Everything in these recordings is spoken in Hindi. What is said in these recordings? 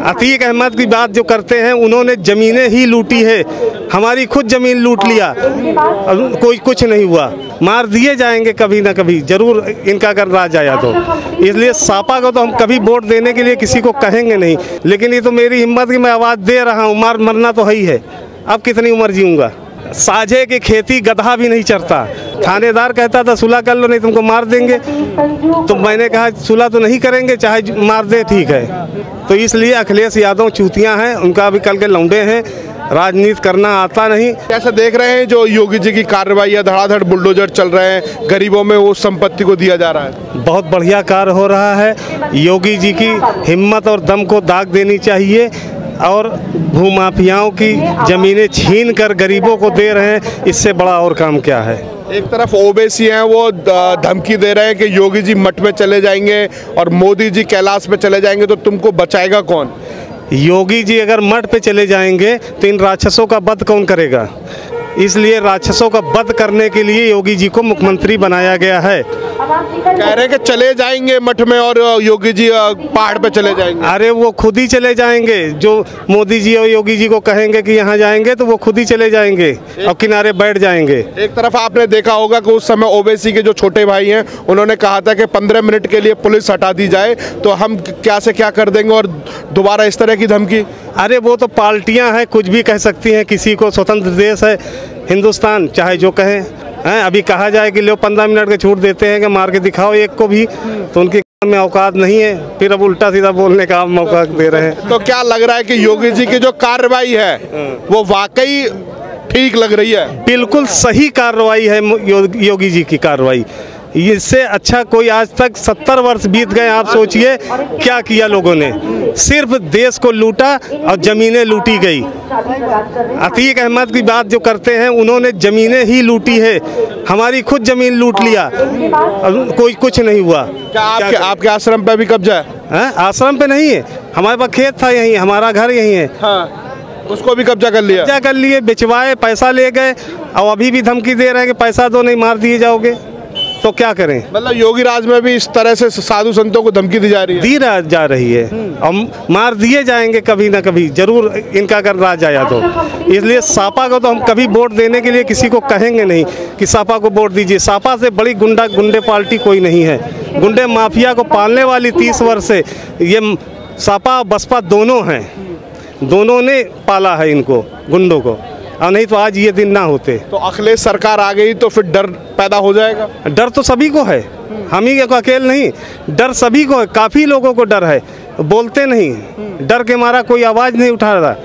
अतीक अहमद की बात जो करते हैं, उन्होंने ज़मीनें ही लूटी है, हमारी खुद ज़मीन लूट लिया, कोई कुछ नहीं हुआ। मार दिए जाएंगे कभी ना कभी ज़रूर, इनका अगर राज आया तो। इसलिए सपा को तो हम कभी वोट देने के लिए किसी को कहेंगे नहीं, लेकिन ये तो मेरी हिम्मत की मैं आवाज़ दे रहा हूँ। मरना तो है ही है, अब कितनी उम्र जीऊँगा। साझे की खेती गधा भी नहीं चरता। थानेदार कहता था सुलह कर लो नहीं तुमको मार देंगे, तो मैंने कहा सुलह तो नहीं करेंगे, चाहे मार दे ठीक है। तो इसलिए अखिलेश यादव चूतियाँ हैं, उनका अभी कल के लौंडे हैं, राजनीति करना आता नहीं। कैसे देख रहे हैं जो योगी जी की कार्रवाई है, धड़ाधड़ बुलडोजर चल रहे हैं, गरीबों में वो संपत्ति को दिया जा रहा है। बहुत बढ़िया कार्य हो रहा है। योगी जी की हिम्मत और दम को दाग देनी चाहिए, और भूमाफियाओं की ज़मीनें छीन कर गरीबों को दे रहे हैं, इससे बड़ा और काम क्या है। एक तरफ ओवैसी हैं, वो धमकी दे रहे हैं कि योगी जी मठ में चले जाएंगे और मोदी जी कैलाश में चले जाएंगे, तो तुमको बचाएगा कौन? योगी जी अगर मठ पे चले जाएंगे तो इन राक्षसों का वध कौन करेगा? इसलिए राक्षसों का वध करने के लिए योगी जी को मुख्यमंत्री बनाया गया है। कह रहे हैं कि चले जाएंगे मठ में और योगी जी पहाड़ पे चले जाएंगे। अरे वो खुद ही चले जाएंगे, जो मोदी जी और योगी जी को कहेंगे कि यहाँ जाएंगे तो वो खुद ही चले जाएंगे और किनारे बैठ जाएंगे। एक तरफ आपने देखा होगा कि उस समय ओवैसी के जो छोटे भाई हैं, उन्होंने कहा था कि 15 मिनट के लिए पुलिस हटा दी जाए तो हम क्या से क्या कर देंगे, और दोबारा इस तरह की धमकी। अरे वो तो पार्टियां हैं, कुछ भी कह सकती हैं, किसी को स्वतंत्र देश है हिंदुस्तान, चाहे जो कहें हैं। अभी कहा जाए कि लो 15 मिनट के छूट देते हैं कि मार के दिखाओ एक को भी, तो उनके में औकात नहीं है, फिर अब उल्टा सीधा बोलने का मौका दे रहे हैं। तो क्या लग रहा है कि योगी जी की जो कार्रवाई है वो वाकई ठीक लग रही है? बिल्कुल सही कार्रवाई है योगी जी की कार्रवाई। इससे अच्छा कोई आज तक 70 वर्ष बीत गए, आप सोचिए क्या किया लोगों ने। सिर्फ देश को लूटा और ज़मीनें लूटी गई। अतीक अहमद की बात जो करते हैं, उन्होंने ज़मीनें ही लूटी है, हमारी खुद ज़मीन लूट लिया, कोई कुछ नहीं हुआ। क्या आपके आश्रम पे भी कब्जा है? आश्रम पे नहीं है, हमारे पास खेत था यहीं, हमारा घर यहीं है। हाँ, उसको भी कब्जा कर लिया? कब्जा कर लिए, बिचवाए, पैसा ले गए, और अभी भी धमकी दे रहे हैं कि पैसा दो नहीं मार दिए जाओगे। तो क्या करें? मतलब योगी राज में भी इस तरह से साधु संतों को धमकी दी जा रही है? दी जा रही है, और मार दिए जाएंगे कभी ना कभी ज़रूर, इनका अगर राज आया तो। इसलिए सपा को तो हम कभी वोट देने के लिए किसी को कहेंगे नहीं कि सपा को वोट दीजिए। सपा से बड़ी गुंडे पार्टी कोई नहीं है। गुंडे माफिया को पालने वाली 30 वर्ष से ये सपा और बसपा दोनों हैं, दोनों ने पाला है इनको, गुंडों को, और नहीं तो आज ये दिन ना होते। तो अखिलेश सरकार आ गई तो फिर डर पैदा हो जाएगा? डर तो सभी को है, हम ही को अकेले नहीं, डर सभी को है। काफ़ी लोगों को डर है, बोलते नहीं, डर के मारा कोई आवाज़ नहीं उठा रहा।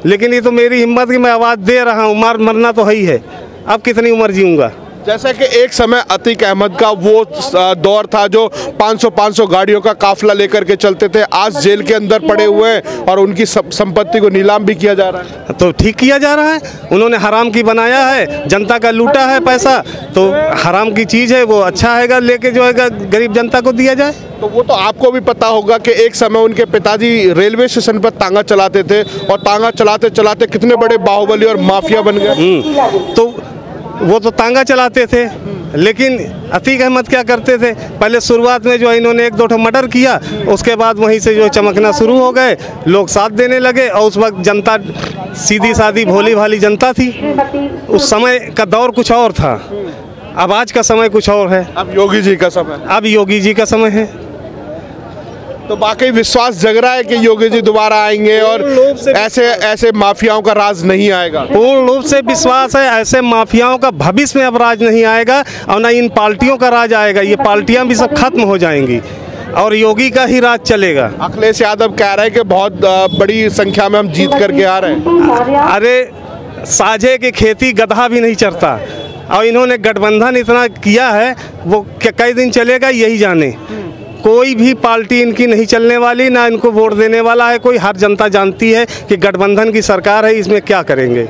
लेकिन ये तो मेरी हिम्मत की मैं आवाज़ दे रहा हूँ। मरना तो है ही है, अब कितनी उम्र जीऊँगा। जैसे कि एक समय अतीक अहमद का वो दौर था जो 500 गाड़ियों का काफिला लेकर के चलते थे, आज जेल के अंदर पड़े हुए हैं और उनकी संपत्ति को नीलाम भी किया जा रहा है। तो ठीक किया जा रहा है, उन्होंने हराम की बनाया है, जनता का लूटा है पैसा, तो हराम की चीज़ है वो, अच्छा है लेके जो है गरीब जनता को दिया जाए। तो वो तो आपको भी पता होगा कि एक समय उनके पिताजी रेलवे स्टेशन पर तांगा चलाते थे, और तांगा चलाते चलाते कितने बड़े बाहुबली और माफिया बन गए। तो वो तो तांगा चलाते थे, लेकिन अतीक अहमद क्या करते थे, पहले शुरुआत में जो है इन्होंने 1-2 मर्डर किया, उसके बाद वहीं से जो चमकना शुरू हो गए, लोग साथ देने लगे, और उस वक्त जनता सीधी सादी भोली भाली जनता थी। उस समय का दौर कुछ और था, अब आज का समय कुछ और है। अब योगी जी का समय, अब योगी जी का समय है। तो वाकई विश्वास जग रहा है कि योगी जी दोबारा आएंगे और ऐसे माफियाओं का राज नहीं आएगा? पूर्ण रूप से विश्वास है, ऐसे माफियाओं का भविष्य में अब राज नहीं आएगा, और न इन पार्टियों का राज आएगा। ये पार्टियां भी सब खत्म हो जाएंगी और योगी का ही राज चलेगा। अखिलेश यादव कह रहे हैं कि बहुत बड़ी संख्या में हम जीत करके आ रहे हैं। अरे साझे की खेती गधा भी नहीं चरता, और इन्होंने गठबंधन इतना किया है, वो कई दिन चलेगा यही जाने। कोई भी पार्टी इनकी नहीं चलने वाली, ना इनको वोट देने वाला है कोई। हर जनता जानती है कि गठबंधन की सरकार है, इसमें क्या करेंगे।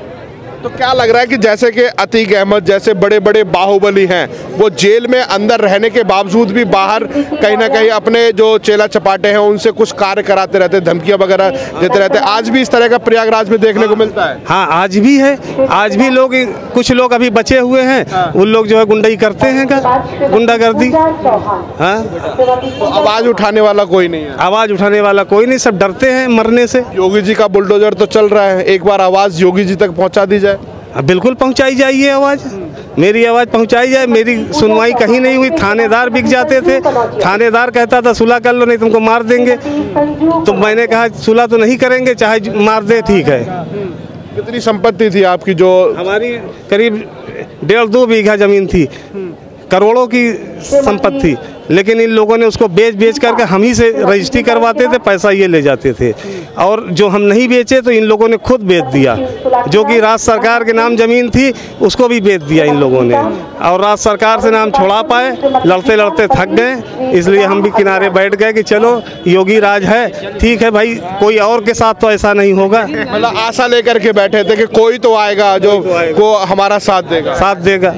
तो क्या लग रहा है कि जैसे कि अतीक अहमद जैसे बड़े बड़े बाहुबली हैं, वो जेल में अंदर रहने के बावजूद भी बाहर कहीं ना कहीं अपने जो चेला चपाटे हैं उनसे कुछ कार्य कराते रहते, धमकियां वगैरह देते रहते, आज भी इस तरह का प्रयागराज में देखने को मिलता है? हाँ, आज भी है। आज भी लोग, कुछ लोग अभी बचे हुए हैं, उन लोग जो है गुंडाई करते हैं, गुंडागर्दी। हाँ, तो आवाज उठाने वाला कोई नहीं है? आवाज उठाने वाला कोई नहीं, सब डरते हैं मरने से। योगी जी का बुलडोजर तो चल रहा है, एक बार आवाज योगी जी तक पहुंचा दी जाए। बिल्कुल पहुंचाई जाइए आवाज़, मेरी आवाज़ पहुंचाई जाए। मेरी सुनवाई कहीं नहीं हुई, थानेदार बिक जाते थे। थानेदार कहता था सुलह कर लो नहीं तुमको मार देंगे, तो मैंने कहा सुलह तो नहीं करेंगे, चाहे मार दे ठीक है। कितनी संपत्ति थी आपकी? जो हमारी करीब 1.5-2 बीघा ज़मीन थी, करोड़ों की संपत्ति, लेकिन इन लोगों ने उसको बेच करके हम ही से रजिस्ट्री करवाते थे, पैसा ये ले जाते थे। और जो हम नहीं बेचे तो इन लोगों ने खुद बेच दिया। जो कि राज्य सरकार के नाम ज़मीन थी उसको भी बेच दिया इन लोगों ने, और राज्य सरकार से नाम छुड़ा पाए, लड़ते लड़ते थक गए, इसलिए हम भी किनारे बैठ गए कि चलो योगी राज है, ठीक है भाई, कोई और के साथ तो ऐसा नहीं होगा। मतलब आशा लेकर के बैठे थे कि कोई तो आएगा जो को हमारा साथ देगा।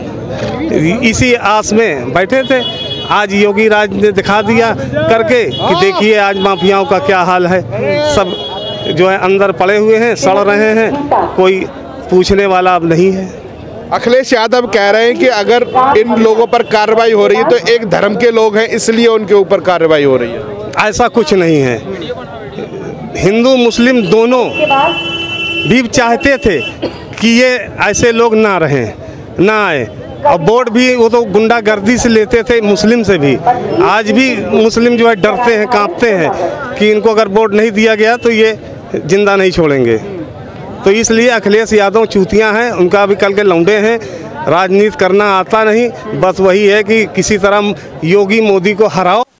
इसी आस में बैठे थे। आज योगी राज ने दिखा दिया करके कि देखिए आज माफियाओं का क्या हाल है। सब जो है अंदर पड़े हुए हैं, सड़ रहे हैं, कोई पूछने वाला अब नहीं है। अखिलेश यादव कह रहे हैं कि अगर इन लोगों पर कार्रवाई हो रही है तो एक धर्म के लोग हैं इसलिए उनके ऊपर कार्रवाई हो रही है। ऐसा कुछ नहीं है। हिंदू मुस्लिम दोनों भी चाहते थे कि ये ऐसे लोग ना रहें, ना आए, और वोट भी वो तो गुंडागर्दी से लेते थे, मुस्लिम से भी। आज भी मुस्लिम जो है डरते हैं, कांपते हैं कि इनको अगर वोट नहीं दिया गया तो ये जिंदा नहीं छोड़ेंगे। तो इसलिए अखिलेश यादव चूतियां हैं, उनका भी कल के लौंडे हैं, राजनीति करना आता नहीं, बस वही है कि किसी तरह योगी मोदी को हराओ।